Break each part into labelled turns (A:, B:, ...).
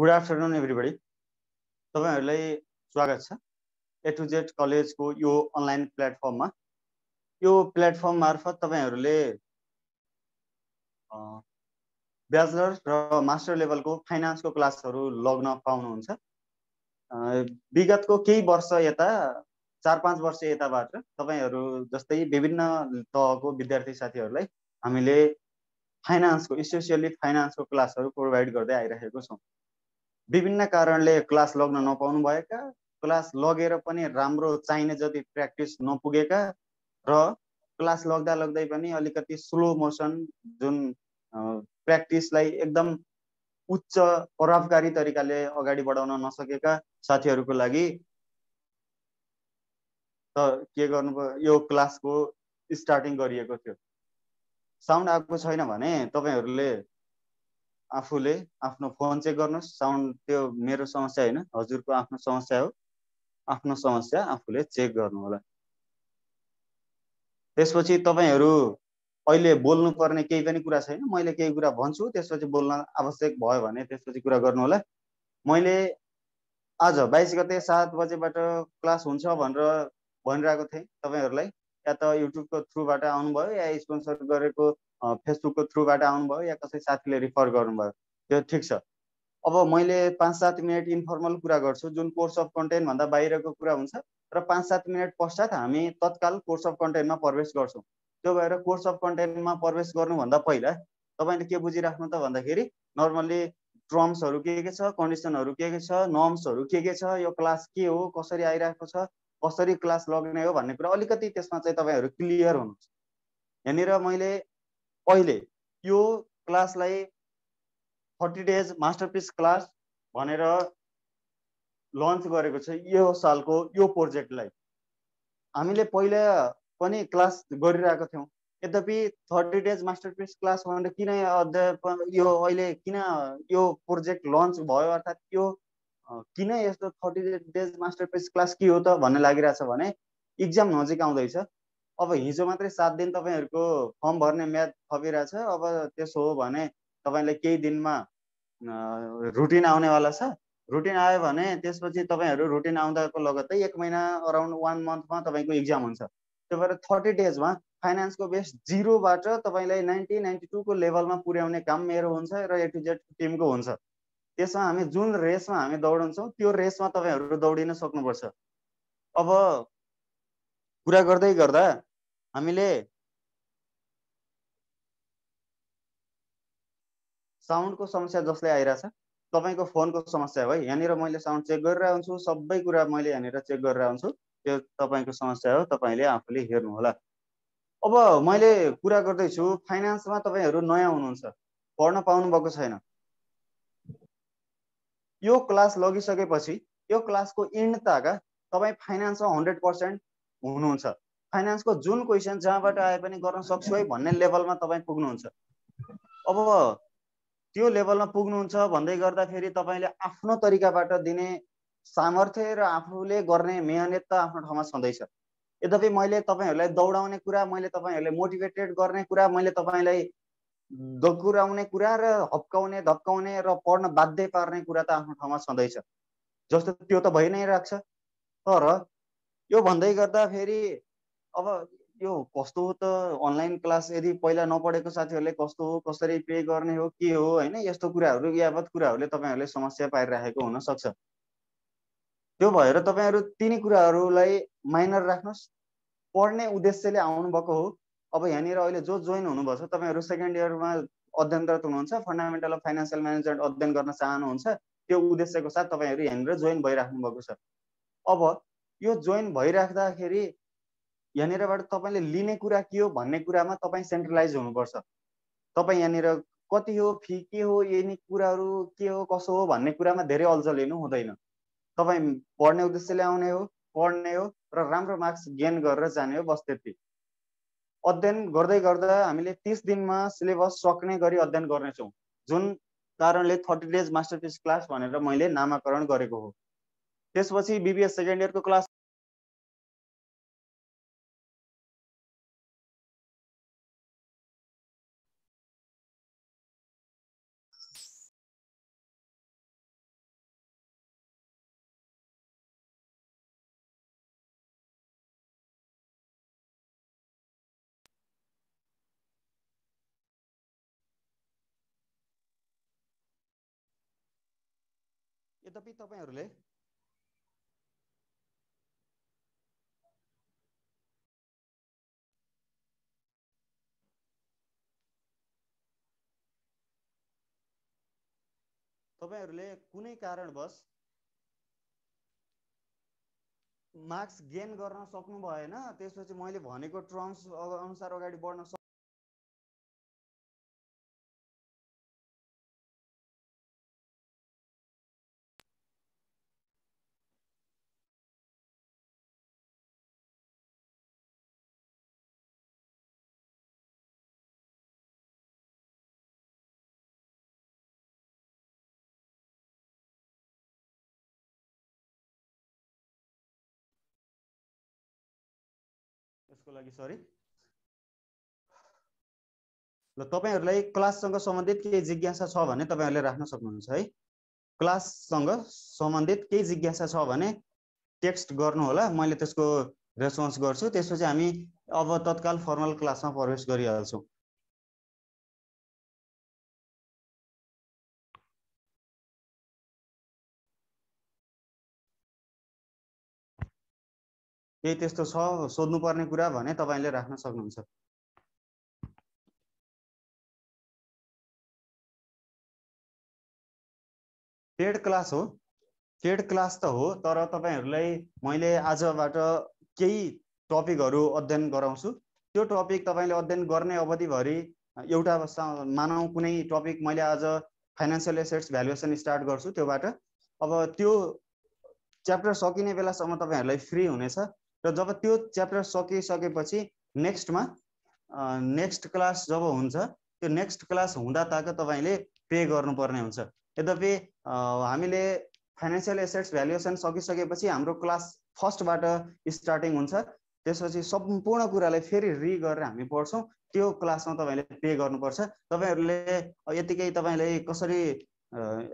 A: Good afternoon everybody. तपाईहरुलाई स्वागत छ ए टु जेड कलेजको यो अनलाइन प्लेटफर्ममा। यो प्लेटफर्म मार्फत तपाईहरुले ब्याचलर र मास्टर लेभलको फाइनान्सको क्लासहरु लग्न पाउनुहुन्छ। विगतको केही वर्ष यता 4-5 वर्ष यताबाट तपाईहरु जस्तै विभिन्न तहको विद्यार्थी साथीहरुलाई हामीले फाइनान्सको स्पेशली फाइनान्सको क्लासहरु प्रोवाइड गर्दै आइरहेको छौं। विभिन्न कारणले क्लास लग्न नपाउनु भएका, क्लास लगेर पनि राम्रो चाहिने जति प्र्याक्टिस नपुगेका र क्लास लग्दै पनि अलिकति स्लो मोसन जुन प्र्याक्टिसलाई एकदम उच्च प्रभावकारी तरिकाले अगाडि बढाउन नसकेका साथीहरुको लागि त के गर्नु यो क्लासको स्टार्टिङ गरिएको थियो। साउन्ड आएको छैन भने तपाईहरुले आफूले आफ्नो फोन चेक गर्नुस्। साउन्ड त्यो मेरो समस्या हैन, हजुरको आफ्नो समस्या हो। आफ्नो समस्या आफूले चेक गर्नु होला। त्यसपछि तपाईहरु अहिले बोल्नु पर्ने केही पनि कुरा छैन। मैले केही कुरा भन्छु, त्यसपछि बोल्न आवश्यक भयो भने त्यसपछि कुरा गर्नु होला। मैले आज 22 गते 7 बजेबाट क्लास हुन्छ भनेर भनिरहेको थिएँ तपाईहरुलाई। या त युट्युबको थ्रुबाट आउनुभयो या स्पोन्सर गरेको फेसबुकको थ्रुबाट आउनुभयो या कसै साथीले रिफर गर्नुभयो, त्यो ठीक छ। अब मैले 5-7 मिनेट इन्फर्मल कुरा गर्छु जुन कोर्स अफ कन्टेन्ट भन्दा बाहिरको कुरा हुन्छ र 5-7 मिनेट पश्चात हामी तत्काल कोर्स अफ कन्टेन्टमा प्रवेश गर्छौं। त्यो भएर कोर्स अफ कन्टेन्टमा प्रवेश गर्नुभन्दा पहिला तपाईले के बुझिराख्नु त भन्दाखेरि नर्मली टर्म्सहरु के छ, कन्डिसनहरु के छ, नर्म्सहरु के छ, यो क्लास के हो, कसरी आइराको छ, कसरी क्लास लग्ने हो भन्ने कुरा अलिकति त्यसमा चाहिँ तपाईहरु क्लियर हुनुहुन्छ। यहाँनिर मैले पहिले यो क्लासलाई 30 डेज मास्टरपिस क्लास भनेर लन्च गरेको छ। यो सालको यो प्रोजेक्टलाई हामीले पहिला पनि क्लास गरिरहेका थियौं। यद्यपि 30 डेज मास्टरपिस क्लास भनेर किन यो अहिले किन यो प्रोजेक्ट लन्च भयो अर्थात यो किन यस्तो 30 डेज मास्टरपिस क्लास के हो त भन्ने लागिरहेछ भने एक्जाम नजिक आउँदैछ। अब हिजो मात्रै 7 दिन तपाईहरुको फर्म भर्ने म्याद थपिरहेछ। अब त्यसो हो भने तपाईलाई केही दिनमा रुटिन आउनेवाला छ। रुटिन आयो भने त्यसपछि तपाईहरु रुटिन आउँदाको लगत्तै 1 महिना अराउन्ड 1 मन्थमा तपाईको एक्जाम हुन्छ। त्यो भएर 30 डेजमा फाइनान्सको बेस 0 बाट तपाईलाई 90-92 को लेभलमा पुर्याउने काम मेरो हुन्छ र ए टु जेड टिमको हुन्छ। त्यसमा हामी जुन रेसमा हामी दौडन्छौं त्यो रेसमा तपाईहरु दौडिन सक्नुपर्छ। अब कुरा गर्दै गर्दा हामीले साउन्डको समस्या जसले आइराछ तपाईको फोनको समस्या हो है। यहाँनिर मैले साउन्ड चेक गरिरहेको हुन्छु, सबै कुरा मैले यहाँनिर चेक गरिरहेको हुन्छु। त्यो तपाईको समस्या हो, तपाईले आफूले हेर्नु होला। अब मैले कुरा गर्दै छु फाइनान्समा तपाईहरु नयाँ हुनुहुन्छ, पढ्न पाउनु भएको छैन। यो क्लास लगिसकेपछि यो क्लासको एन्ड ताका तपाई फाइनान्समा 100% हुनुहुन्छ। फाइनान्सको जुन क्वेशन जहाँबाट आए पनि गर्न सक्छु है भन्ने लेभलमा तपाई पुग्नुहुन्छ। अब त्यो लेभलमा पुग्नुहुन्छ भन्दै गर्दा फेरि तपाईले आफ्नो तरिकाबाट दिने सामर्थ्य र आफूले गर्ने मेहनत त आफ्नो ठाउँमा छँदैछ। यद्यपि मैले तपाईहरुलाई दौडाउने कुरा, मैले तपाईहरुलाई मोटिभेटेड गर्ने कुरा, मैले तपाईलाई दगुराउने कुरा र हप्काउने, धप्काउने र पढ्न बाध्य पार्ने कुरा त आफ्नो ठाउँमा छँदैछ। जस्तो त्यो त भइ नै राख्छ। तर यो भन्दै गर्दा फेरि अब यो कस्तो हो त अनलाइन क्लास यदि पहिला नपढेको साथीहरुले कस्तो हो, कसरी पे गर्ने हो, के हो हैन, यस्तो कुराहरु यावत कुराहरुले तपाईहरुले समस्या पाइराखेको हुन सक्छ। त्यो भएर तपाईहरु तिनी कुराहरुलाई माइनर राख्नुस्। पढ्ने उद्देश्यले आउनु भएको हो। अब यहाँनिर अहिले जो जोइन हुनुभएको छ तपाईहरु सेकेन्ड इयरमा अध्ययनरत हुनुहुन्छ, फन्डामेन्टल अफ फाइनान्शियल म्यानेजमेन्ट अध्ययन गर्न चाहनुहुन्छ, त्यो उद्देश्यको साथ तपाईहरु यहाँनिर जोइन भइराख्नु भएको छ। अब यो जोइन भइराख्दाखेरि यहाँनिरबाट तपाईले लिने कुरा के हो भन्ने कुरामा तपाई सेन्ट्रलाइज हुनुपर्छ। तपाई यहाँनिर कति हो, फी के हो, यिनी कुराहरु के हो, कसो हो भन्ने कुरामा धेरै अल्झ लिनु हुँदैन। तपाई पढ्ने उद्देश्यले आउने हो, पढ्ने हो र राम्रो मार्क्स गेन गरेर जाने हो, बस त्यति। अध्ययन गर्दै गर्दा हामीले 30 दिनमा सिलेबस सक्ने गरी अध्ययन गर्नेछौं, जुन कारणले 30 डेज मास्टरपिस क्लास भनेर मैले नामाकरण गरेको हो। त्यसपछि बीबीए सेकेन्ड इयरको क्लास यद्यपि तपाईहरुले कुनै कारणवश मार्क्स गेन गर्न सक्नु भएन, त्यसपछि मैले भनेको टर्म्स अनुसार अगाडि बढ्न यसको लागि सरी। ल तपाईहरुलाई क्लाससँग सम्बन्धित केही जिज्ञासा छ भने तपाईहरुले राख्न सक्नुहुन्छ है। क्लाससँग सम्बन्धित केही जिज्ञासा छ भने टेक्स्ट गर्नु होला, मैले त्यसको रेस्पोन्स गर्छु। त्यसपछि हामी अब तत्काल फर्मल क्लासमा प्रवेश गरिहाल्छौँ। केही त्यस्तो छ सोध्नुपर्ने कुरा भने तपाईले राख्न सक्नुहुन्छ। पेड क्लास हो, पेड क्लास त हो, तर तपाईहरुलाई मैले आजबाट केही टपिकहरु अध्ययन गराउँछु। त्यो टपिक तपाईले अध्ययन गर्ने अवधिभरि एउटा मानौ कुनै टपिक मैले आज फाइनान्शियल एसेट्स भ्यालुएसन स्टार्ट गर्छु त्योबाट। अब त्यो च्याप्टर सकिने बेलासम्म तपाईहरुलाई फ्री हुनेछ र जब त्यो च्याप्टर सकिसकेपछि नेक्स्टमा नेक्स्ट क्लास जब हुन्छ त्यो नेक्स्ट क्लास हुँदा ताक तपाईले पे गर्नुपर्ने हुन्छ। यद्यपि हामीले फाइनान्शियल एसेट्स भ्यालुएसन सकिसकेपछि हाम्रो क्लास फर्स्टबाट स्टार्टिङ हुन्छ। त्यसपछि सम्पूर्ण कुरालाई फेरि रि गरेर हामी पढ्छौँ। त्यो क्लासमा तपाईले पे गर्नुपर्छ। तपाईहरुले यतिकै तपाईले कसरी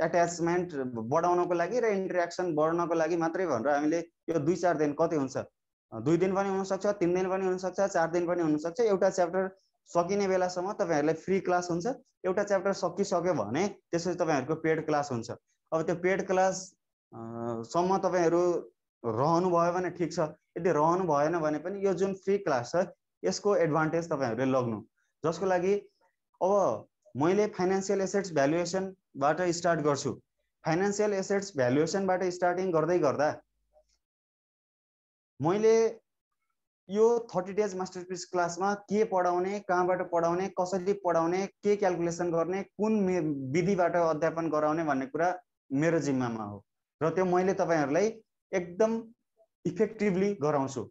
A: एट्याचमेन्ट बढाउनको लागि र इन्टरेक्सन बढ्नको लागि मात्रै भनेर हामीले यो 2-4 दिन कति हुन्छ, 2 दिन पनि हुन सक्छ, 3 दिन पनि हुन सक्छ, 4 दिन पनि हुन सक्छ। एउटा च्याप्टर सकिने बेलासम्म तपाईहरुलाई फ्री क्लास हुन्छ। एउटा च्याप्टर सकिसक्यो भने त्यसपछि तपाईहरुको पेड क्लास हुन्छ। अब त्यो पेड क्लास सम्म तपाईहरु रहनु भयो भने ठीक छ, यदि रहनु भएन भने पनि यो जुन फ्री क्लास छ यसको एडभान्टेज तपाईहरुले लग्नु। जसको लागि अब मैले फाइनान्शियल एसेट्स भ्यालुएसनबाट स्टार्ट गर्छु। फाइनान्शियल एसेट्स भ्यालुएसनबाट स्टार्टिङ गर्दै गर्दा मैले यो 30 डेज मास्टरपिस क्लासमा के पढाउने, कहाँबाट पढाउने, कसरी पढाउने, के क्याल्कुलेसन गर्ने, कुन विधिबाट अध्यापन गराउने भन्ने कुरा मेरो जिम्मामा हो र त्यो मैले तपाईहरुलाई एकदम इफेक्टिभली गराउँछु।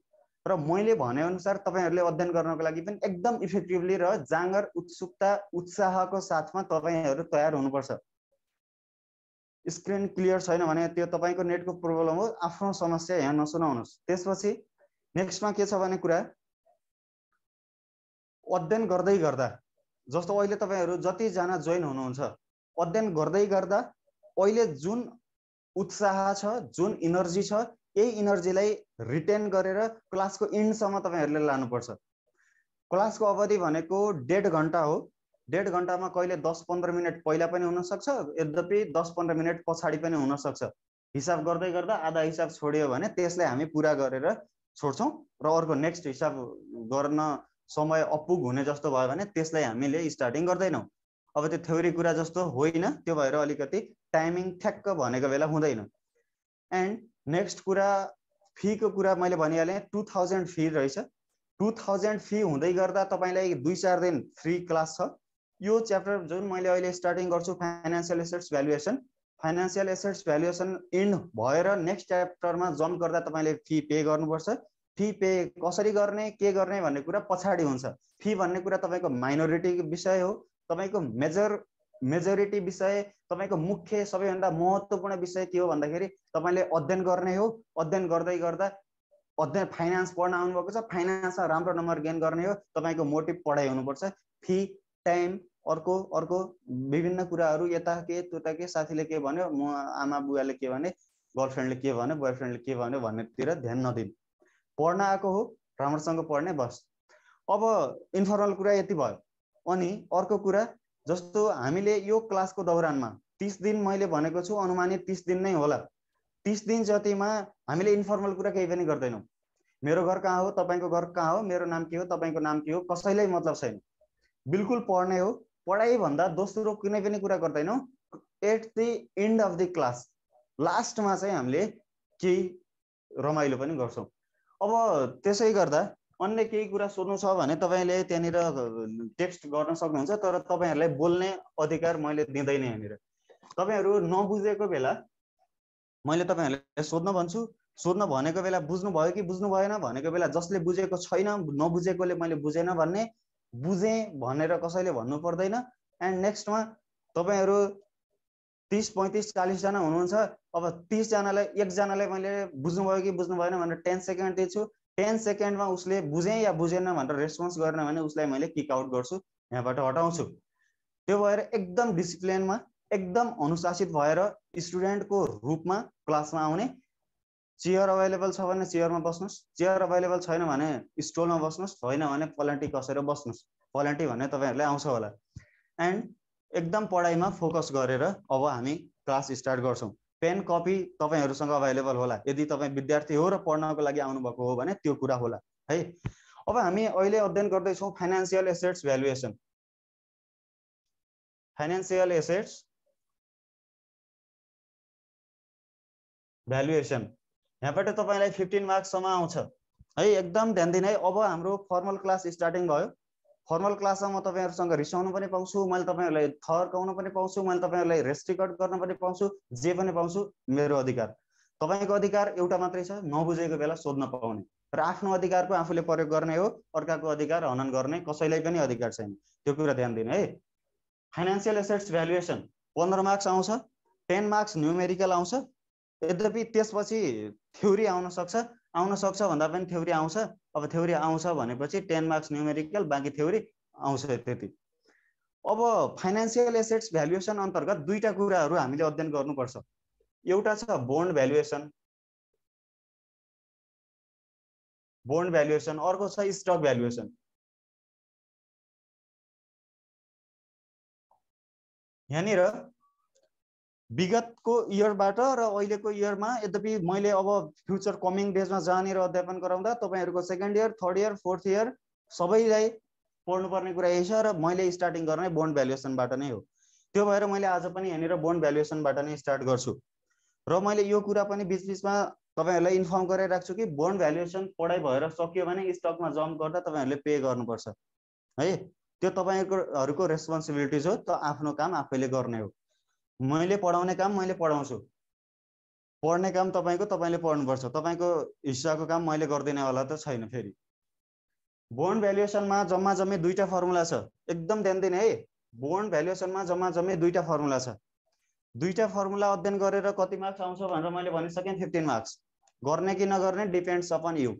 A: र मैले भने अनुसार तपाईहरुले अध्ययन गर्नको लागि पनि एकदम इफेक्टिभली र जाँगर उत्सुकता उत्साहको साथमा तपाईहरु तयार हुनुपर्छ। स्क्रिन क्लियर छैन भने त्यो तपाईको नेटको प्रब्लम हो, आफ्नो समस्या यहाँ नसुनाउनुस्। त्यसपछि नेक्स्टमा के छ भने कुरा अध्ययन गर्दै गर्दा जस्तो अहिले तपाईहरु जति जना जोइन हुनुहुन्छ अध्ययन गर्दै गर्दा अहिले जुन उत्साह छ, जुन एनर्जी छ, यही एनर्जीलाई रिटेन गरेर क्लासको एन्डसम्म तपाईहरुले लानुपर्छ। क्लासको अवधि भनेको 1.5 घण्टा हो। 1.5 घण्टामा कहिले 10-15 मिनेट पहिला पनि हुन सक्छ, यद्यपि 10-15 मिनेट पछाडी पनि हुन सक्छ। हिसाब गर्दै गर्दा आधा हिसाब छोडियो भने त्यसलाई हामी पूरा गरेर छोड्छौं र अर्को नेक्स्ट हिसाब गर्न समय अपुग हुने जस्तो भयो भने त्यसलाई हामीले स्टार्टिङ गर्दैनौं। अब त्यो थ्योरी कुरा जस्तो होइन, त्यो भएर अलिकति टाइमिङ ठ्याक्क भनेको बेला हुँदैन। एन्ड नेक्स्ट कुरा फी को कुरा मैले भनिहालेँ, 2000 फी रहेछ। 2000 फी हुँदै गर्दा तपाईलाई 2-4 दिन फ्री क्लास छ। यो च्याप्टर जुन मैले अहिले स्टार्टिङ गर्छु financial assets valuation, financial assets valuation and भएर नेक्स्ट च्याप्टरमा जम्प गर्दा तपाईले फी पे गर्नुपर्छ। फी पे कसरी गर्ने, के गर्ने भन्ने कुरा पछाडी हुन्छ। फी भन्ने कुरा तपाईको माइनोरिटी विषय हो, तपाईको मेजोरिटी विषय, तपाईको मुख्य सबैभन्दा महत्त्वपूर्ण विषय के हो भन्दाखेरि तपाईले अध्ययन गर्ने हो। अध्ययन गर्दै गर्दा अध्ययन फाइनान्स पढ्न आउनुभएको छ, फाइनान्समा राम्रो नम्बर गेन गर्ने हो, तपाईको मोटिभ पढाइ हुनुपर्छ। फी, टाइम, अर्को विभिन्न कुराहरु, यता के त्यता के, साथीले के भन्यो, म आमा बुवाले के भने, गर्लफ्रेन्डले के भन्यो, बोयफ्रेन्डले के भन्यो भन्नेतिर ध्यान नदिनु। पढ्न आएको हो, राम्रोसँग पढ्ने बस। अब इन्फर्मल कुरा यति भयो। अनि अर्को कुरा जस्तो हामीले यो क्लासको दौरानमा 30 दिन मैले भनेको छु, अनुमानित 30 दिन नै होला। 30 दिन जतिमा हामीले इन्फर्मल कुरा केही पनि गर्दैनौँ। मेरो घर कहाँ हो, तपाईँको घर कहाँ हो, मेरो नाम के हो, तपाईँको नाम के हो, कसैलाई मतलब छैन। बिल्कुल पढ्ने हो। पढाइ भन्दा दोस्रो कुनै पनि कुरा गर्दैनौँ। At the end of the class, लास्टमा चाहिँ हामीले केही रमाइलो पनि गर्छौँ। अब त्यसै गर्दा अन्य केही कुरा सोध्नु छ भने तपाईँले त्यहाँनिर टेक्स्ट गर्न सक्नुहुन्छ, तर तपाईँहरूलाई बोल्ने अधिकार मैले दिँदैन। यहाँनिर तपाईँहरू नबुझेको बेला मैले तपाईँहरूलाई सोध्न भन्छु, सोध्न भनेको बेला बुझ्नु भयो कि बुझ्नु भएन भनेको बेला जसले बुझेको छैन, नबुझेकोले मैले बुझेन भन्ने, बुझेँ भनेर कसैले भन्नु पर्दैन। एन्ड नेक्स्टमा तपाईँहरू 30, 35, 40 जना हुनुहुन्छ। अब 30 जनालाई एकजनालाई मैले बुझ्नुभयो कि बुझ्नु भएन भनेर 10 सेकेन्ड दिन्छु। 10 सेकेन्डमा उसले बुझेँ या बुझेन भनेर रेस्पोन्स गरेन भने उसलाई मैले किक आउट गर्छु, यहाँबाट हटाउँछु। त्यो भएर एकदम डिसिप्लिनमा, एकदम अनुशासित भएर स्टुडेन्टको रूपमा क्लासमा आउने। चेयर अभाइलेबल छ भने चेयरमा बस्नुहोस्, चेयर अभाइलेबल छैन भने स्टुलमा बस्नुहोस्, होइन भने पलेन्टी कसेर बस्नुहोस्। पलेन्टी भन्ने तपाईँहरूलाई आउँछ होला। एन्ड एकदम पढाइमा फोकस गरेर अब हामी क्लास स्टार्ट गर्छौँ। पेन कपी तपाईँहरूसँग अभाइलेबल होला, यदि तपाईँ विद्यार्थी हो र पढ्नको लागि आउनुभएको हो भने त्यो कुरा होला है। अब हामी अहिले अध्ययन गर्दैछौँ financial assets valuation. Financial assets valuation, यहाँबाट तपाईँलाई 15 मार्क्ससम्म आउँछ है। एकदम ध्यान दिने है। अब हाम्रो फर्मल क्लास स्टार्टिङ भयो। फर्मल क्लासमा म तपाईँहरूसँग रिसाउनु पनि पाउँछु, मैले तपाईँहरूलाई थर्काउन पनि पाउँछु, मैले तपाईँहरूलाई रेस्ट्रिक्ट गर्न पनि पाउँछु, जे पनि पाउँछु, मेरो अधिकार। तपाईँको अधिकार एउटा मात्रै छ, नबुझेको बेला सोध्न पाउने र आफ्नो अधिकारको आफूले प्रयोग गर्ने हो। अर्काको अधिकार हनन गर्ने कसैलाई पनि अधिकार छैन, त्यो कुरा ध्यान दिने है। फाइनेन्सियल एसेट्स भ्यालुएसन 15 मार्क्स आउँछ, 10 मार्क्स न्युमेरिकल आउँछ। यद्यपि त्यसपछि थ्योरी आउन सक्छ भन्दा पनि थ्योरी आउँछ। अब थ्योरी आउँछ भनेपछि 10 मार्क्स न्युमेरिकल, बाँकी थ्योरी आउँछ त्यति। अब फाइनेन्सियल एसेट्स भ्यालुएसन अन्तर्गत दुईटा कुराहरू हामीले अध्ययन गर्नुपर्छ। एउटा छ बोन्ड भ्यालुएसन, बोन्ड भ्यालुएसन, अर्को छ स्टक भ्यालुएसन। यहाँनिर विगतको इयरबाट र अहिलेको इयरमा, यद्यपि मैले अब फ्युचर कमिङ डेजमा जहाँनिर अध्यापन गराउँदा तपाईँहरूको second year, third year, fourth year सबैलाई पढ्नुपर्ने कुरा यही छ र मैले स्टार्टिङ गर्ने बोन्ड भ्यालुएसनबाट नै हो। त्यो भएर मैले आज पनि यहाँनिर बोन्ड भ्यालुएसनबाट नै स्टार्ट गर्छु। र मैले यो कुरा पनि बिचबिचमा तपाईँहरूलाई इन्फर्म गरेर राख्छु कि बोन्ड भ्यालुएसन पढाइ भएर सकियो भने स्टकमा जम्प गर्दा तपाईँहरूले पे गर्नुपर्छ है। त्यो तपाईँहरूको रेस्पोन्सिबिलिटिज हो, त आफ्नो काम आफैले गर्ने हो। मैले पढाउने काम मैले पढाउँछु, पढ्ने काम तपाईँको, तपाईँले पढ्नुपर्छ। तपाईँको हिस्साको काम मैले गर्दिनँ होला त छैन। फेरि बोन्ड भ्यालुएसनमा जम्मा जम्मी दुईटा फर्मुला छ, एकदम ध्यान दिने है। बोन्ड भ्यालुएसनमा जम्मा जम्मी दुईटा फर्मुला छ। दुईटा फर्मुला अध्ययन गरेर कति मार्क्स आउँछ भनेर मैले भनिसकेँ, 15 मार्क्स। गर्ने कि नगर्ने depends upon you.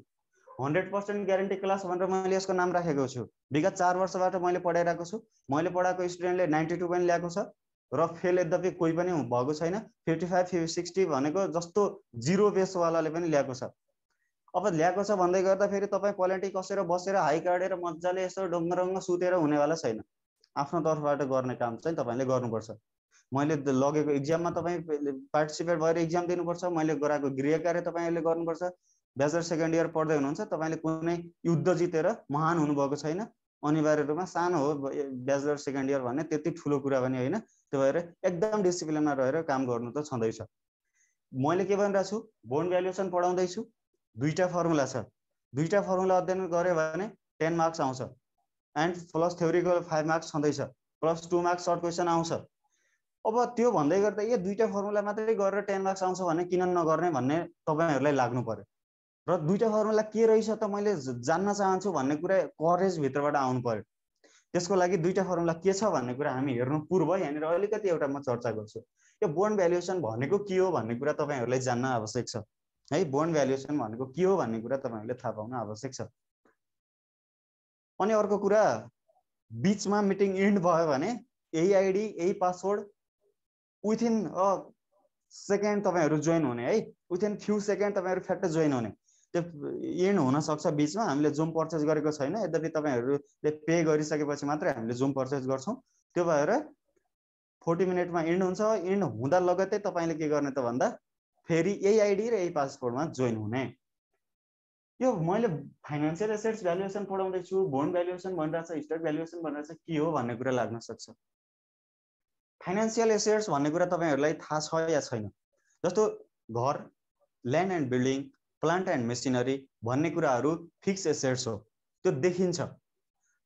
A: 100% guarantee class भनेर मैले यसको नाम राखेको छु। विगत 4 वर्षबाट मैले पढाइरहेको छु। मैले पढाएको स्टुडेन्टले 92 पनि ल्याएको छ र फेल यद्यपि कोही पनि भएको छैन। 55, 60 भनेको जस्तो जिरो बेसवालाले पनि ल्याएको छ। अब ल्याएको छ भन्दै गर्दा फेरि तपाईँ पलेन्टी कसेर बसेर हाई काटेर मजाले यसो ढङ्गरङ्ग सुतेर हुनेवाला छैन। आफ्नो तर्फबाट गर्ने काम चाहिँ तपाईँले गर्नुपर्छ। मैले लगेको इक्जाममा तपाईँ पार्टिसिपेट भएर इक्जाम दिनुपर्छ। मैले गराएको गृह कार्य तपाईँहरूले गर्नुपर्छ। ब्याचलर सेकेन्ड इयर पढ्दै हुनुहुन्छ, तपाईँले कुनै युद्ध जितेर महान हुनुभएको छैन। अनिवार्य रूपमा सानो हो ब्याचलर सेकेन्ड इयर भन्ने, त्यति ठुलो कुरा पनि होइन। त्यो भएर एकदम डिसिप्लिनमा रहेर काम गर्नु त छँदैछ। मैले के भनिरहेको छु, बोन्ड भ्यालुएसन पढाउँदैछु। दुईटा फर्मुला छ, दुईटा फर्मुला अध्ययन गऱ्यो भने 10 मार्क्स आउँछ। एन्ड प्लस थ्योरीको 5 मार्क्स छँदैछ, प्लस 2 मार्क्स सर्ट क्वेसन आउँछ। अब त्यो भन्दै गर्दा यो दुईटा फर्मुला मात्रै गरेर 10 मार्क्स आउँछ भने किन नगर्ने भन्ने तपाईँहरूलाई लाग्नु पर्यो। र दुईटा फर्मुला के रहेछ त मैले जान्न चाहन्छु भन्ने कुरा करेज भित्रबाट आउनु पर्यो। त्यसको लागि दुईटा फर्मुला के छ भन्ने कुरा हामी हेर्नु पूर्व यहाँनिर अलिकति एउटा म चर्चा गर्छु। यो बोन्ड भ्यालुएसन भनेको के हो भन्ने कुरा तपाईँहरूलाई जान्न आवश्यक छ है। बोन्ड भ्यालुएसन भनेको के हो भन्ने कुरा तपाईँहरूले थाहा पाउन आवश्यक छ। अनि अर्को कुरा, बिचमा मिटिङ इन्ड भयो भने यही आइडी, यही पासवर्ड, विथिन अ सेकेन्ड तपाईँहरू जोइन हुने है। विथिन फ्यु सेकेन्ड तपाईँहरू फ्याक्ट जोइन हुने। त्यो इन्ड हुनसक्छ बिचमा, हामीले जुम पर्चेस गरेको छैन। यद्यपि तपाईँहरूले पे गरिसकेपछि मात्रै हामीले जुम पर्चेस गर्छौँ। त्यो भएर 40 मिनटमा इन्ड हुन्छ। इन्ड हुँदा लगत्तै तपाईले के गर्ने त भन्दा फेरि यही आइडी र यही पासवर्डमा जोइन हुने। यो मैले फाइनान्शियल एसेट्स भ्यालुएसन पढाउँदैछु, बोन्ड भ्यालुएसन भनिरहेछ, स्टक भ्यालुएसन भनिरहेछ, के हो भन्ने कुरा लाग्न सक्छ। फाइनान्शियल एसेट्स भन्ने कुरा तपाईहरुलाई थाहा छ या छैन? जस्तो घर, land and building, plant and machinery भन्ने कुराहरू फिक्स एसेट्स हो, त्यो देखिन्छ।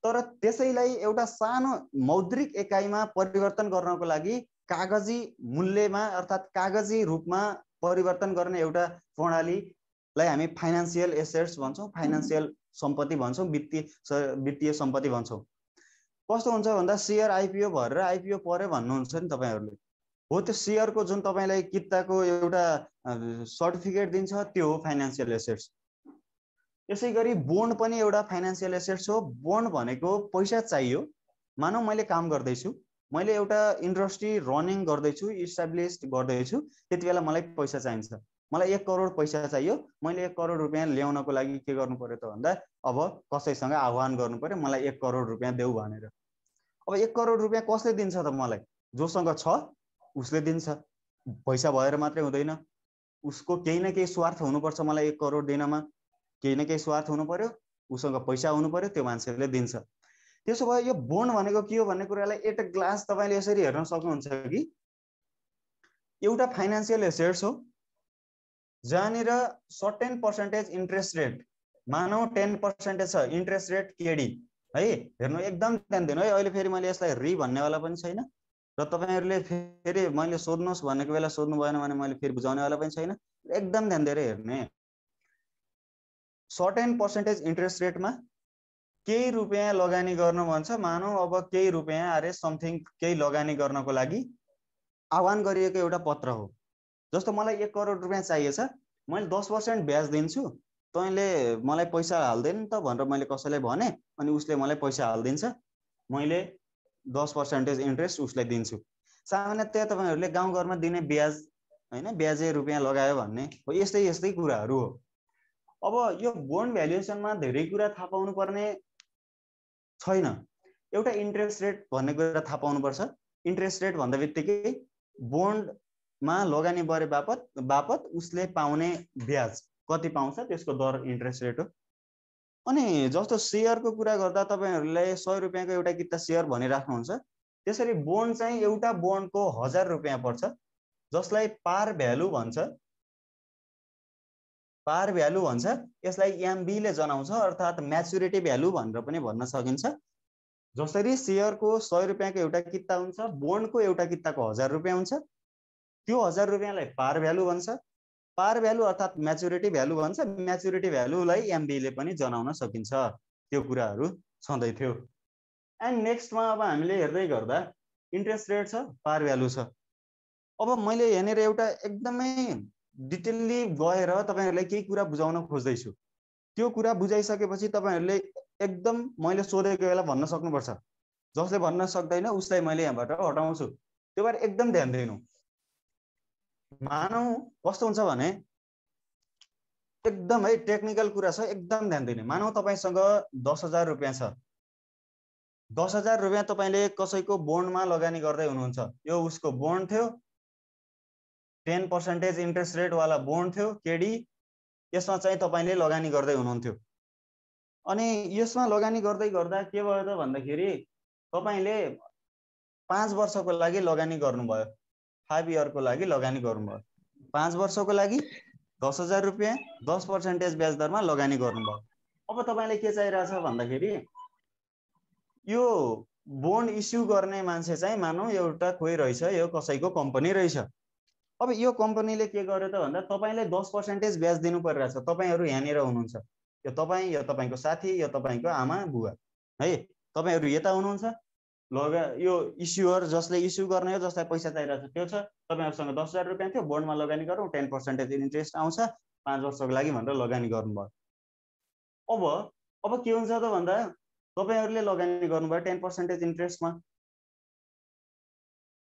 A: तर त्यसैलाई एउटा सानो मौद्रिक एकाइमा परिवर्तन गर्नको लागि कागजी मूल्यमा अर्थात् कागजी रूपमा परिवर्तन गर्ने एउटा प्रणालीलाई हामी फाइनान्शियल एसेट्स भन्छौँ, फाइनान्शियल सम्पत्ति भन्छौँ, वित्तीय सम्पत्ति भन्छौँ। कस्तो हुन्छ भन्दा शेयर आइपिओ भएर आइपिओ पर्यो भन्नुहुन्छ नि तपाईहरुले, हो त्यो शेयरको जुन तपाईलाई किताको एउटा सर्टिफिकेट दिन्छ त्यो हो फाइनान्शियल एसेट्स। यसैगरी बोन्ड पनि एउटा फाइनान्शियल एसेट्स हो। बोन्ड भनेको पैसा चाहियो, मानौ मैले काम गर्दैछु, मैले एउटा इन्डस्ट्री रनिङ गर्दैछु, इस्टाब्लिश गर्दैछु, त्यतिबेला मलाई पैसा चाहिन्छ, मलाई 1 करोड पैसा चाहियो। मैले 1 करोड रुपैयाँ ल्याउनको लागि के गर्नु पर्यो त भन्दा अब कसैसँग आह्वान गर्नु पर्यो मलाई 1 करोड रुपैयाँ देऊ भनेर। अब 1 करोड रुपैयाँ कसले दिन्छ त मलाई? जोसँग छ उसले दिन्छ। पैसा भएर मात्रै हुँदैन, उसको केही न केही स्वार्थ हुनुपर्छ मलाई 1 करोड दिनमा, केही न केही स्वार्थ हुनु पर्यो, उसँग पैसा हुनु पर्यो, त्यो मान्छेले दिन्छ। त्यसो भए यो बोन्ड भनेको के हो भन्ने कुरालाई एट अ ग्लास तपाईले यसरी हेर्न सक्नुहुन्छ कि एउटा फाइनान्शियल एसेट्स हो जहाँनिर सर्टेन पर्सेन्टेज इन्ट्रेस्ट रेट, मानौ 10% छ इन्ट्रेस्ट रेट केडी है। हेर्नु एकदम ध्यान दिनु है। अहिले फेरि मैले यसलाई रि भन्नेवाला पनि छैन र तपाईहरुले फेरि मैले सोध्नुस् भनेको बेला सोध्नु भएन भने मैले फेरि बुझाउनेवाला पनि छैन। एकदम ध्यान दिएर हेर्ने। सर्टेन पर्सेन्टेज इन्ट्रेस्ट रेटमा केही रुपैयाँ लगानी गर्नु भन्छ, मानौ अब केही रुपैयाँ अरे समथिङ केही लगानी गर्नको लागि आह्वान गरिएको एउटा पत्र हो। जस्तो मलाई 1 करोड रुपैयाँ चाहिएछ, मैले 10% ब्याज दिन्छु, तैँले मलाई पैसा हाल्दैन त भनेर मैले कसैलाई भने, अनि उसले मलाई पैसा हाल्दिन्छ, मैले 10% इन्ट्रेस्ट उसलाई दिन्छु। सामान्यतया तपाईहरुले गाउँघरमा दिने ब्याज हैन, ब्याजे रुपैयाँ लगायो भन्ने हो। यस्तै यस्तै कुराहरू हो। अब यो बोन्ड भ्यालुएसनमा धेरै कुरा थाहा पाउनु पर्ने छैन। एउटा इन्ट्रेस्ट रेट भन्ने कुरा थाहा पाउनुपर्छ। इन्ट्रेस्ट रेट भन्दा बित्तिकै बोन्डमा लगानी गरे बापत उसले पाउने ब्याज कति पाउँछ त्यसको दर इन्ट्रेस्ट रेट हो। अनि जस्तो शेयरको कुरा गर्दा तपाईहरुले 100 रुपैयाँको एउटा किता शेयर भनिराख्नुहुन्छ, त्यसरी बोन्ड चाहिँ एउटा बोन्डको 1000 रुपैयाँ पर्छ, जसलाई पार भ्यालु भन्छ। पार भ्यालु भन्छ यसलाई एमबी ले जनाउँछ, अर्थात् म्याच्युरिटी भ्यालु भनेर पनि भन्न सकिन्छ। जसरी शेयरको 100 रुपैयाँको एउटा किता हुन्छ, बोन्डको एउटा किताको 1000 रुपैयाँ हुन्छ, त्यो 1000 रुपैयाँलाई पार भ्यालु भन्छ। पार भ्यालु अर्थात् म्याच्युरिटी भ्यालु भन्छ। म्याच्युरिटी भ्यालुलाई एमबी ले पनि जनाउन सकिन्छ। त्यो कुराहरू छँदै थियो। एन्ड नेक्स्टमा अब हामीले हेर्दै गर्दा इन्ट्रेस्ट रेट छ, पार भ्यालु छ। अब मैले यहाँनिर एउटा एकदमै डिटेलली गएर तपाईहरुलाई केही कुरा बुझाउन खोज्दैछु। त्यो कुरा बुझाइसकेपछि तपाईहरुले एकदम मैले सोधेको बेला भन्न सक्नुपर्छ। जसले भन्न सक्दैन उसलाई मैले यहाँबाट हटाउँछु। त्यो भएर एकदम ध्यान दिनु। मानौ कस्तो हुन्छ भने एकदम है टेक्निकल कुरा छ, एकदम ध्यान दिने। मानौ तपाईसँग 10,000 रुपैयाँ छ। 10,000 रुपैयाँ तपाईले कसैको बोन्डमा लगानी गर्दै हुनुहुन्छ। यो उसको बोन्ड थियो, 10% इन्ट्रेस्ट रेट वाला बोन्ड थियो केडी। यसमा चाहिँ तपाईले लगानी गर्दै हुनुहुन्थ्यो। अनि यसमा लगानी गर्दै गर्दा के भयो त भन्दाखेरि तपाईले 5 वर्षको लागि लगानी गर्नुभयो। 5 इयरको लागि लगानी गर्नुभयो। 5 वर्षको लागि 10,000 रुपैयाँ 10% ब्याज दरमा लगानी गर्नुभयो। अब तपाईलाई के चाहिरहेछ भन्दाखेरि यो बोन्ड इस्यु गर्ने मान्छे चाहिँ मानौ एउटा कोही रहेछ, यो कसैको कम्पनी रहेछ। अब यो कम्पनीले के गर्यो त भन्दा तपाईलाई 10% ब्याज दिनु परिरहेछ। तपाईहरु यहाँनिर हुनुहुन्छ, यो तपाई, यो तपाईको साथी, यो तपाईको आमा बुवा है। तपाईहरु यता हुनुहुन्छ, यो इस्युअर जसले इस्यु गर्ने हो, जसलाई पैसा चाहिरहेछ त्यो छ। तपाईहरुसँग 10,000 रुपैयाँ थियो, बोन्डमा लगानी गरौँ, 10% इन्ट्रेस्ट आउँछ, 5 वर्षको लागि भनेर लगानी गर्नुभयो। अब के हुन्छ त भन्दा तपाईहरुले लगानी गर्नुभयो 10% इन्ट्रेस्टमा।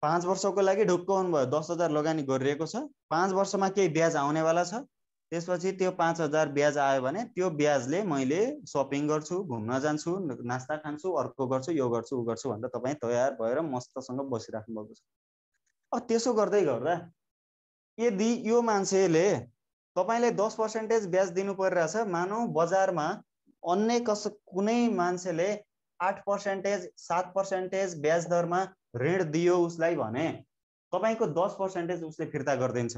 A: 5 वर्षको लागि ढुक्क हुनुभयो। 10,000 लगानी गरिएको छ, 5 वर्षमा केही ब्याज आउनेवाला छ। त्यसपछि त्यो 5,000 ब्याज आयो भने त्यो ब्याजले मैले शपिङ गर्छु, घुम्न जान्छु, नास्ता खान्छु, अर्को गर्छु, यो गर्छु, उ गर्छु भनेर तपाई तयार भएर मस्तसँग बसिराख्नु भएको छ। अब त्यसो गर्दै गर्दा यदि यो मान्छेले तपाईले 10% ब्याज दिनु परिरहेछ, मानौ बजारमा अन्य कुनै मान्छेले 8%, 7% ब्याज दरमा ऋण दियो उसलाई भने तपाईको 10% उसले फिर्ता गरिदिन्छ।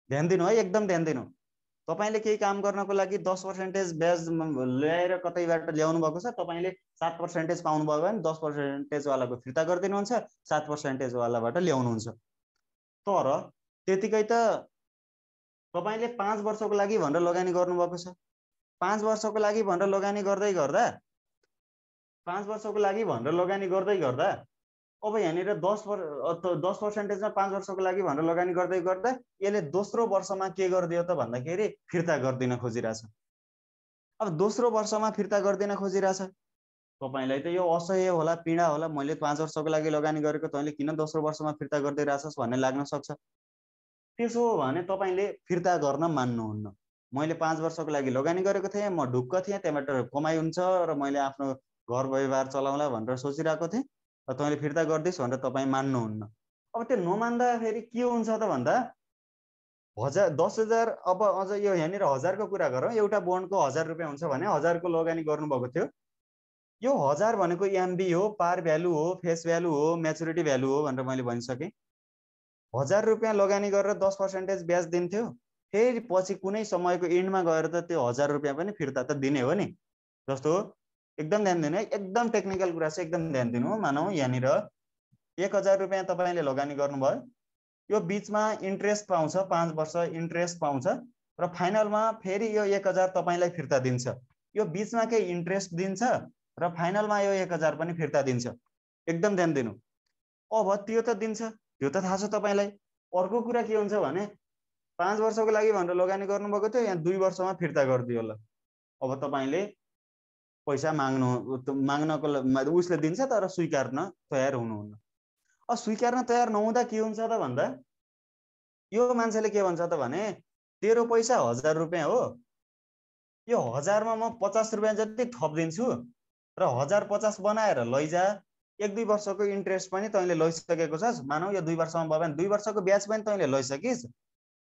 A: ध्यान दिनु है, एकदम ध्यान दिनु। तपाईले केही काम गर्नको लागि 10% ब्याज ल्याएर कतैबाट ल्याउनु भएको छ, तपाईले 7% पाउनु भयो भने 10% वालाको फिर्ता गरिदिनुहुन्छ, 7% वालाबाट ल्याउनुहुन्छ। तर त्यतिकै त तपाईले 5 वर्षको लागि भनेर लगानी गर्नुभएको छ। 5 वर्षको लागि भनेर लगानी गर्दै गर्दा 5 वर्षको लागि भनेर लगानी गर्दै गर्दा अब यहाँनिर 10% मा 5 वर्षको लागि भनेर लगानी गर्दै गर्दा यसले दोस्रो वर्षमा के गरिदियो त भन्दाखेरि फिर्ता गरिदिन खोजिरहेछ। अब दोस्रो वर्षमा फिर्ता गरिदिन खोजिरहेछ, तपाईलाई त यो असह्य होला, पीडा होला, मैले 5 वर्षको लागि लगानी गरेको तैँले किन दोस्रो वर्षमा फिर्ता गरिदिइरहेछस् भन्ने लाग्न सक्छ। त्यसो हो भने तपाईले फिर्ता गर्न मान्नुहुन्न। मैले 5 वर्षको लागि लगानी गरेको थिएँ, म ढुक्क थिएँ, त्यहाँबाट कमाइ हुन्छ र मैले आफ्नो घर व्यवहार चलाउला भनेर सोचिरहेको थिएँ, र तैँले फिर्ता गरिदिस् भनेर तपाईँ मान्नुहुन्न। अब त्यो नमान्दाखेरि के हुन्छ त भन्दा 10,000, अब अझ यो यहाँनिर 1000 को कुरा गरौँ, एउटा बोन्डको 1000 रुपियाँ हुन्छ भने 1000 को लगानी गर्नुभएको थियो। यो 1000 भनेको एमबी हो, पार भ्यालु हो, फेस भ्यालु हो, म्याचुरिटी भ्यालु हो भनेर मैले भनिसकेँ। 1000 रुपियाँ लगानी गरेर 10% ब्याज दिन्थ्यो, फेरि पछि कुनै समयको एन्डमा गएर त त्यो 1000 रुपियाँ पनि फिर्ता त दिने हो नि। जस्तो एकदम ध्यान दिनु है, एकदम टेक्निकल कुरा छ, एकदम ध्यान दिनु। मानौ यहाँनिर 1000 रुपियाँ तपाईले लगानी गर्नुभयो, यो बीचमा इन्ट्रेस्ट पाउँछ, 5 वर्ष इन्ट्रेस्ट पाउँछ र फाइनलमा फेरि यो 1000 तपाईलाई फिर्ता दिन्छ। यो बीचमा केही इन्ट्रेस्ट दिन्छ र फाइनलमा यो 1000 पनि फिर्ता दिन्छ। एकदम ध्यान दिनु। अब त्यो त दिन्छ, त्यो त थाहा छ तपाईलाई। अर्को कुरा के हुन्छ भने 5 वर्षको लागि भनेर लगानी गर्नुभएको थियो, यहाँ 2 वर्षमा फिर्ता गरिदियो होला। अब तपाईले पैसा माग्नको उसले दिन्छ तर स्वीकार्न तयार हुनुहुन्न। अब स्वीकार्न तयार नहुँदा के हुन्छ त भन्दा यो मान्छेले के भन्छ त भने तेरो पैसा 1000 रुपियाँ हो, यो 1000 मा म 50 रुपियाँ जति थपिदिन्छु र 1050 बनाएर लैजा। 1-2 वर्षको इन्ट्रेस्ट पनि तैँले लैसकेको छस्, मानौ यो 2 वर्षमा भयो भने 2 वर्षको ब्याज पनि तैँले लैसकिस्।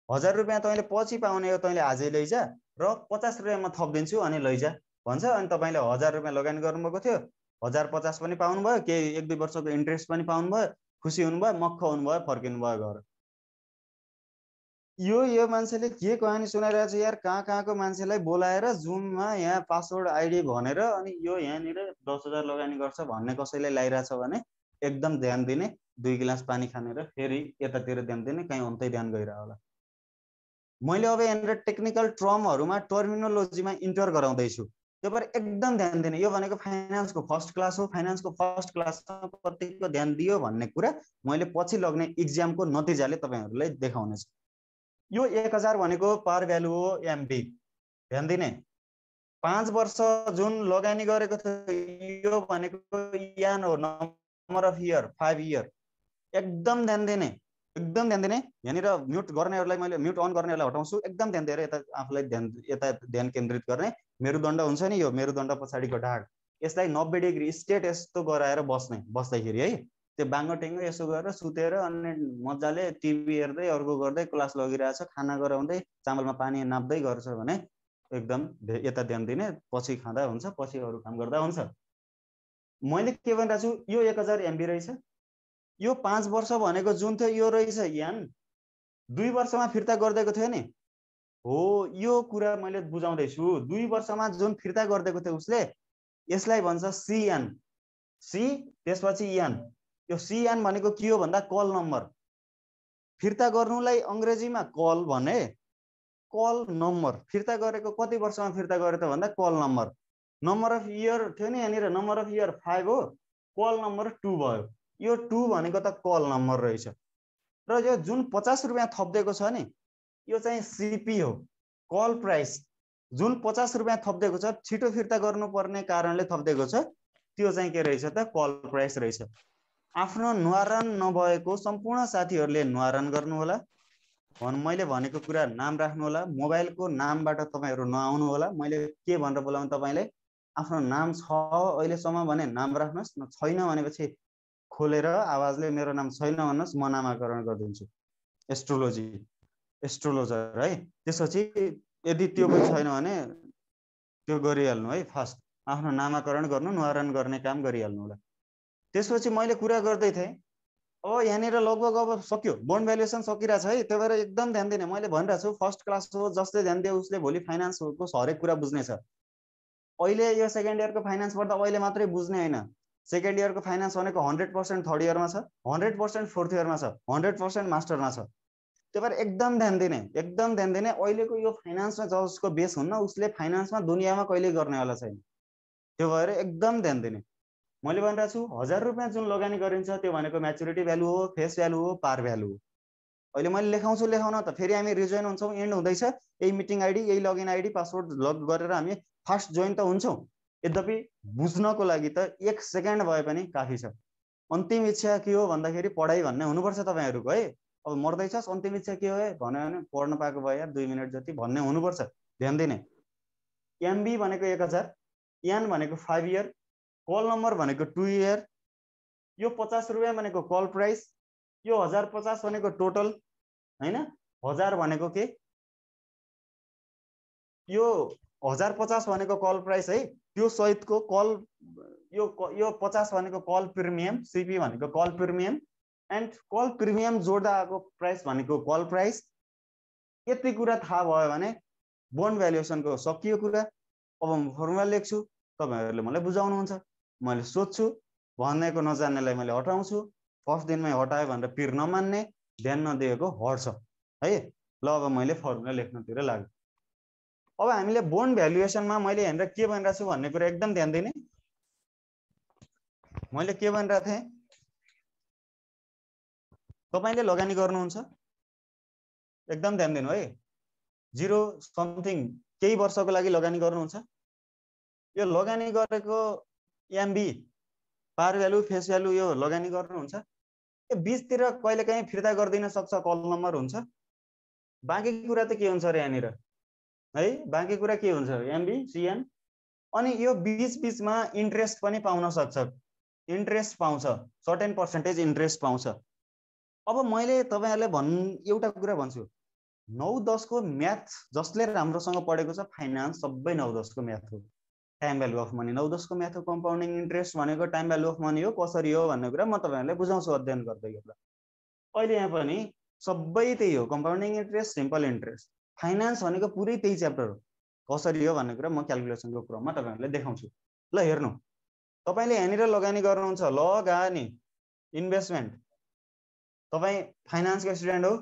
A: 1000 रुपियाँ तैँले पछि पाउने हो, तैँले आजै लैजा र 50 रुपियाँ म थपिदिन्छु अनि लैजा भन्छ। अनि तपाईले 1000 रुपियाँ लगानी गर्नुभएको थियो, 1050 पनि पाउनुभयो, केही 1-2 वर्षको इन्ट्रेस्ट पनि पाउनुभयो, खुसी हुनुभयो, मक्ख हुनुभयो, फर्किनु भयो घर। यो मान्छेले के कहानी सुनाइरहेछ यार, कहाँको मान्छेलाई बोलाएर जुममा यहाँ पासवर्ड आइडी भनेर अनि यो यहाँनिर 10,000 लगानी गर्छ भन्ने कसैले ल्याइरहेछ भने एकदम ध्यान दिने, 2 गिलास पानी खानेर फेरि यतातिर ध्यान दिने, कहीँ अन्तै ध्यान गइरह होला। मैले अब यहाँनिर टेक्निकल टर्महरुमा, टर्मिनोलोजीमा इन्टर गराउँदैछु, त्यो भएर एकदम ध्यान दिने। यो भनेको फाइनान्सको फर्स्ट क्लास हो, फाइनान्सको फर्स्ट क्लासमा कतिको ध्यान दियो भन्ने कुरा मैले पछि लग्ने इक्जामको नतिजाले तपाईहरुलाई देखाउनेछु। यो 1000 भनेको पार भ्यालु हो, एमबी। ध्यान दिने। 5 वर्ष जुन लगानी गरेको थियो यो भनेको यान हो, नम्बर अफ इयर 5 इयर। एकदम ध्यान दिने, एकदम ध्यान दिने। यहाँनिर म्युट गर्नेहरुलाई मैले म्युट अन गर्नेहरुलाई हटाउँछु, एकदम ध्यान दिएर यता आफुलाई ध्यान केन्द्रित गर्ने। मेरुदण्ड हुन्छ नि, यो मेरुदण्ड पछाडिको ढाड, यसलाई 90 डिग्री स्ट्रेट यस्तो गराएर बस्दैखेरि है, त्यो बाङ्गो टेङ्गो यसो गरेर सुतेर अनि मजाले टिभी हेर्दै अर्को गर्दै क्लास लगिरहेछ, खाना गराउँदै चामलमा पानी नाप्दै गर्छ भने एकदम यता ध्यान दिने। पछि खाँदा हुन्छ, पछि अरू काम गर्दा हुन्छ। मैले के भनिरहेको छु, यो 1000 एमबी रहेछ, यो 5 वर्ष भनेको जुन थियो यो रहेछ यान, 2 वर्षमा फिर्ता गरिदिएको थियो नि हो। यो कुरा मैले बुझाउँदैछु। 2 वर्षमा जुन फिर्ता गरिदिएको थियो उसले, यसलाई भन्छ सिएन। सी त्यसपछि यान। यो सिएन भनेको के हो भन्दा कल नम्बर। फिर्ता गर्नुलाई अंग्रेजीमा कल भने, कल नम्बर। फिर्ता गरेको कति वर्षमा फिर्ता गरे त भन्दा call number. Number of year थियो नि यहाँनिर, नम्बर अफ इयर 5 हो, कल नम्बर 2 भयो। यो 2 भनेको त कल नम्बर रहेछ। र यो जुन 50 रुपियाँ थपिदिएको छ नि, यो चाहिँ सीपी हो, कल प्राइस। जुन 50 रुपियाँ थपिदिएको छ, छिटो फिर्ता गर्नुपर्ने कारणले थपिदिएको छ, त्यो चाहिँ के रहेछ त कल प्राइस रहेछ। आफ्नो न्वारन नभएको सम्पूर्ण साथीहरूले न्वारन गर्नु होला। मैले भनेको कुरा नाम राख्नु होला, मोबाइलको नामबाट तपाईहरु नआउनु होला। मैले के भनेर बोलाउँ तपाईलाई, आफ्नो नाम छ अहिलेसम्म भने नाम राख्नुस्, छैन भनेपछि खोलेर आवाजले मेरो नाम छैन भन्नुहोस्, म नामाकरण गरिदिन्छु। एस्ट्रोलोजर है। त्यसपछि यदि त्यो पनि छैन भने त्यो गरिहाल्नु है, फर्स्ट आफ्नो नामाकरण गर्नु, न्वारण गर्ने काम गरिहाल्नु होला। त्यसपछि मैले कुरा गर्दै थिएँ, अब यहाँनिर लगभग अब सक्यो, बोन्ड भ्यालुएसन सकिरहेछ है। त्यही भएर एकदम ध्यान दिने, मैले भनिरहेको छु फर्स्ट क्लास हो, जसले ध्यान दियो उसले भोलि फाइनान्सको हरेक कुरा बुझ्नेछ। अहिले यो सेकेन्ड इयरको फाइनान्स पढ्दा अहिले मात्रै बुझ्ने होइन, सेकेन्ड इयरको फाइनान्स भनेको 100% थर्ड इयरमा छ, 100% फोर्थ इयरमा छ, 100% मास्टरमा छ। त्यही भएर एकदम ध्यान दिने, एकदम ध्यान दिने। अहिलेको यो फाइनान्समा जसको बेस हुन्न उसले फाइनान्समा दुनियाँमा कहिले गर्नेवाला छैन। त्यो भएर एकदम ध्यान दिने। मैले भनिरहेको छु 1000 रुपियाँ जुन लगानी गरिन्छ त्यो भनेको म्याचुरिटी भ्यालु हो, फेस भ्यालु हो, पार भ्यालु हो। अहिले मैले लेखाउँछु, लेखाउन त फेरि हामी रिजोइन हुन्छौँ, एन्ड हुँदैछ, यही मिटिङ आइडी, यही लगइन आइडी, पासवर्ड लग गरेर हामी फास्ट जोइन त हुन्छौँ। यद्यपि बुझ्नको लागि त 1 सेकेन्ड भए पनि काफी छ। अन्तिम इच्छा के हो भन्दाखेरि पढाइ भन्ने हुनुपर्छ तपाईँहरूको है। अब मर्दैछस्, अन्तिम इच्छा के हो भन्यो भने पढ्न पाएको भयो यार 2 मिनट जति भन्ने हुनुपर्छ। ध्यान दिने। एमबी भनेको 1000, एन भनेको 5 इयर, कल नम्बर भनेको 2 इयर, यो 50 रुपियाँ भनेको कल प्राइस, यो 1050 भनेको टोटल हैन। 1000 भनेको के, यो 1050 भनेको कल प्राइस है, त्यो सहितको कल, यो 50 भनेको कल प्रिमियम, सीपी भनेको call premium, and call premium जोड्दा आएको प्राइस भनेको कल प्राइस। यति कुरा थाहा भयो भने बोन्ड भ्यालुएसनको सकियो कुरा। अब म फर्मुला लेख्छु, तपाईहरुले मलाई बुझाउनुहुन्छ, मैले सोध्छु, भनेको नजान्नेलाई मैले हटाउँछु, फर्स्ट दिनमै हटायो भनेर पिर नमान्ने, ध्यान नदिएको हट्छ है। ल अब मैले फर्मुला लेख्नतिर लाग्यो। अब हामीले बोन्ड भ्यालुएसनमा मैले यहाँनिर के भनिरहेको छु भन्ने कुरा एकदम ध्यान दिने। मैले के भनिरहेको थिएँ, तपाईले लगानी गर्नुहुन्छ, एकदम ध्यान दिनु है। 0 समथिङ केही वर्षको लागि लगानी गर्नुहुन्छ, यो लगानी गरेको एमबी, पार भ्यालु, फेस भ्यालु, यो लगानी गर्नुहुन्छ, यो बीचतिर कहिलेकाहीँ फिर्ता गर्दिन सक्छ, कल नम्बर हुन्छ। बाँकी कुरा त के हुन्छ र यहाँनिर है, बाँकी कुरा के हुन्छ, एमबी, सिएन, अनि यो बीचमा इन्ट्रेस्ट पनि पाउन सक्छ, इन्ट्रेस्ट पाउँछ, सर्टेन पर्सेन्टेज इन्ट्रेस्ट पाउँछ। अब मैले तपाईहरुलाई एउटा कुरा भन्छु, 9-10 को म्याथ जसले राम्रोसँग पढेको छ, फाइनान्स सबै 9-10 को म्याथ हो। टाइम भ्यालु अफ मनी 9-10 को म्याथ हो, कम्पाउन्डिङ इन्ट्रेस्ट भनेको टाइम भ्यालु अफ मनी हो, कसरी हो भन्ने कुरा म तपाईहरुलाई बुझाउँछु अध्ययन गर्दै गर्दा। अहिले यहाँ पनि सबै त्यही हो, compounding interest, simple interest. Finance भनेको पुरै त्यही च्याप्टर हो, कसरी हो भन्ने कुरा म क्याल्कुलेसनको क्रममा तपाईहरुलाई देखाउँछु। ल हेर्नु, तपाईले यहाँनिर लगानी गर्नुहुन्छ, लगानी इन्भेस्टमेन्ट, तपाई फाइनान्सको स्टुडेन्ट हो,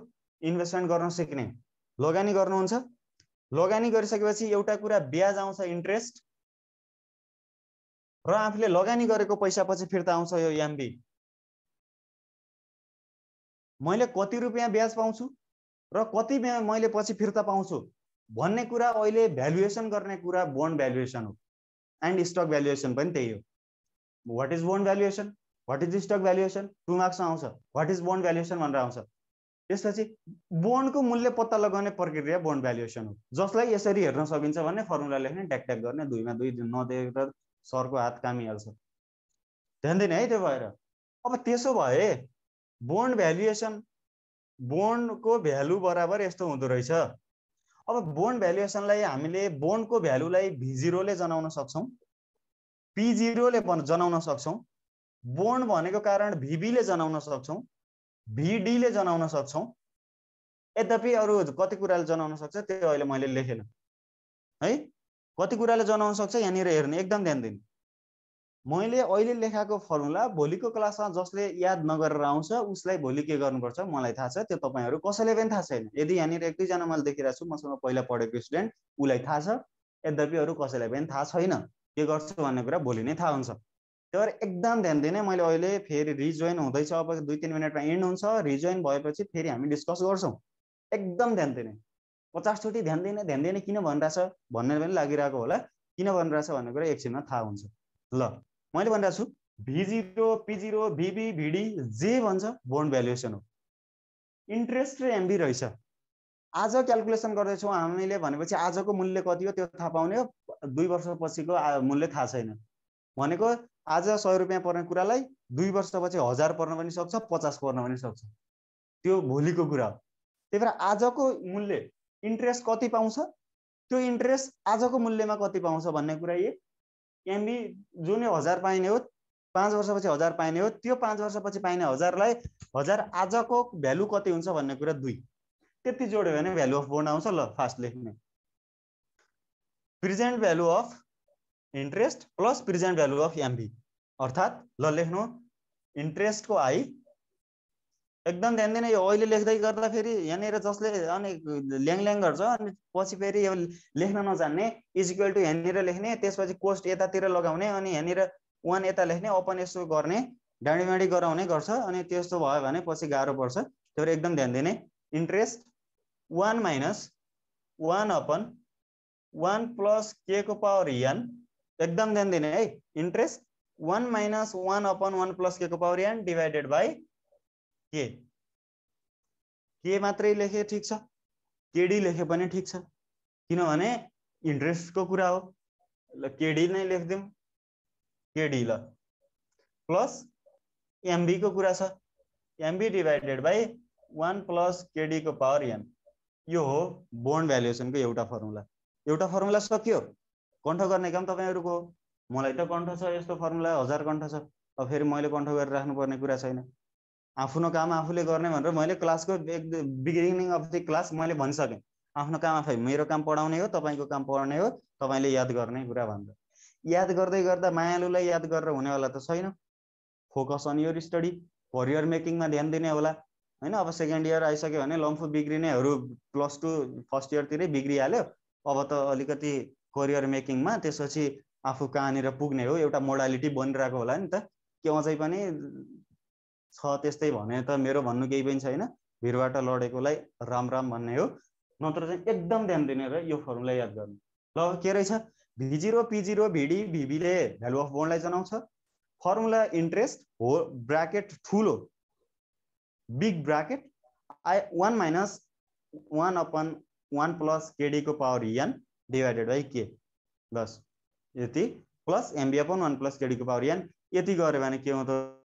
A: इन्भेस्टमेन्ट गर्न सिक्ने, लगानी गर्नुहुन्छ। लगानी गरिसकेपछि एउटा कुरा ब्याज आउँछ, इन्ट्रेस्ट, र आफूले लगानी गरेको पैसा पछि फिर्ता आउँछ यो एमबी। मैले कति रुपैयाँ ब्याज पाउँछु र कति मैले पछि फिर्ता पाउँछु भन्ने कुरा अहिले भ्यालुएसन गर्ने कुरा बोन्ड भ्यालुएसन हो, एन्ड स्टक भ्यालुएसन पनि त्यही हो। What is bond valuation, what is stock valuation, 2 मार्क्समा आउँछ, व्हाट इज बोन्ड भ्यालुएसन भनेर आउँछ। त्यसपछि बोन्डको मूल्य पत्ता लगाउने प्रक्रिया बोन्ड भ्यालुएसन हो, जसलाई यसरी हेर्न सकिन्छ भन्ने फर्मुला लेख्ने, ट्याक ट्याक गर्ने, 2 मा 2 नदिएर सरको हात कामिहाल्छ। ध्यान दिने है। त्यो भएर अब त्यसो भए बोन्ड भ्यालुएसन, बोन्डको भ्यालु बराबर यस्तो हुँदो रहेछ। अब बोन्ड भ्यालुएसनलाई हामीले बोन्डको भ्यालुलाई V0 ले जनाउन सक्छौं, P0 ले जनाउन सक्छौं, बोन्ड भनेको कारण VB ले जनाउन सक्छौं, VD ले जनाउन सक्छौं। यद्यपि अरु कति कुराले जनाउन सक्छ त्यो अहिले मैले लेखेन है। कति कुराले जनाउन सक्छ यहाँनिर हेर्ने, एकदम ध्यान दिनु। मैले अहिले लेखाको फर्मुला भोलिको क्लासमा जसले याद नगरेर आउँछ उसलाई भोलि के गर्नुपर्छ मलाई थाहा छ, त्यो तपाईहरु कसैले पनि थाहा छैन। यदि यहाँनिर 1-2 जना मैले देखिरहेछु मसँग पहिला पढेको स्टुडेन्ट, उलाई थाहा छ, यद्यपि अरु कसैलाई पनि थाहा छैन। के गर्छु भन्ने कुरा भोलि नै थाहा हुन्छ। त्यही भएर एकदम ध्यान दिने। मैले अहिले फेरि रिजोइन हुँदैछ, अब 2-3 मिनेटमा एन्ड हुन्छ, रिजोइन भएपछि फेरि हामी डिस्कस गर्छौं। एकदम ध्यान दिने, 50 चोटी ध्यान दिने किन भनिरहेछ भन्ने पनि लागिरहेको होला, किन भनिरहेछ भन्ने कुरा एकछिनमा थाहा हुन्छ। ल मैले भनिरहेछु V0, P0, VB, VD जे भन्छ बोन्ड भ्यालुएसन हो। इन्ट्रेस्ट र एमबी रहेछ। आज क्याल्कुलेसन गर्दैछौँ हामीले भनेपछि आजको मूल्य कति हो त्यो थाहा पाउने हो, 2 वर्षपछिको मूल्य थाहा छैन भनेको आज 100 रुपियाँ पर्ने कुरालाई 2 वर्षपछि 1000 पर्न पनि सक्छ, 50 पर्न पनि सक्छ। त्यो भोलिको कुरा हो। त्यही भएर आजको मूल्य इन्ट्रेस्ट कति पाउँछ, त्यो इन्ट्रेस्ट आजको मूल्यमा कति पाउँछ भन्ने कुरा एमबी जुन 1000 पाइने हो, 5 वर्षपछि 1000 पाइने हो, त्यो 5 वर्षपछि पाइने 1000लाई 1000 आजको भ्यालु कति हुन्छ भन्ने कुरा 2। त्यति जोड्यो भने भ्यालु अफ बोन्ड आउँछ। ल फास्ट लेख्ने, present value of interest plus present value of MB, अर्थात् ल लेख्नु इन्ट्रेस्टको आई, एकदम ध्यान दिने, यो अहिले लेख्दै गर्दा फेरि यहाँनिर जसले अनि ल्याङ गर्छ अनि पछि फेरि यो लेख्न नजान्ने इज इक्वल टु यहाँनिर लेख्ने, त्यसपछि कोस्ट यतातिर लगाउने अनि यहाँनिर 1 यता लेख्ने, ओपन यसो गर्ने, डाँडीमाडी गराउने गर्छ अनि त्यस्तो भयो भने पछि गाह्रो पर्छ। त्यही भएर एकदम ध्यान दिने, इन्ट्रेस्ट 1 माइनस 1 अपन 1 प्लस के को पावर n, एकदम ध्यान दिने है, इन्ट्रेस्ट 1 माइनस 1 अपन 1 प्लस के को पावर n डिवाइडेड बाई के मात्रै लेखे ठिक छ, केडी लेखे पनि ठिक छ, किनभने इन्ट्रेस्टको कुरा हो। ल केडी नै लेख्दिउँ, केडी ल प्लस एमबी को कुरा छ, MB divided by 1 plus KD को पावर n। यो हो बोन्ड भ्यालुएसनको एउटा फर्मुला। एउटा फर्मुला सकियो, कण्ठ गर्ने काम तपाईहरुको हो। मलाई त कण्ठ छ, यस्तो फर्मुला 1000 कण्ठ छ, अब फेरि मैले कण्ठ गरेर राख्नुपर्ने कुरा छैन। आफ्नो काम आफूले गर्ने भनेर मैले क्लासको बिगिनिङ अफ द क्लास मैले भनिसकेँ, आफ्नो काम आफै, मेरो काम पढाउने हो, तपाईको काम पढ्ने हो, तपाईले याद गर्ने कुरा भन्दा। याद गर्दै गर्दा मायालुलाई याद गरेर हुनेवाला त छैन। Focus on your study, career मेकिङमा ध्यान दिने होला हैन। अब सेकेन्ड इयर आइसक्यो भने लम्फु बिग्रिनेहरू +2 फर्स्ट इयरतिरै बिग्रिहाल्यो, अब त अलिकति करियर मेकिङमा त्यसपछि आफू कहाँनिर पुग्ने हो एउटा मोडालिटी बनिरहेको होला नि त। के अझै पनि छ त्यस्तै भने त मेरो भन्नु केही पनि छैन, भिरबाट लडेकोलाई राम राम भन्ने हो। नत्र चाहिँ एकदम ध्यान दिने र यो फर्मुला याद गर्नु। ल के रहेछ, V0 P0 VD VB ले भ्यालु अफ बोन्डलाई जनाउँछ। फर्मुला इन्ट्रेस्ट हो ब्राकेट ठुलो big bracket 1 minus 1 upon 1 plus KD को पावर n डिवाइडेड बाई के, बस यति, plus MB upon 1 plus KD को पावर n। यति गऱ्यो भने के हुन्छ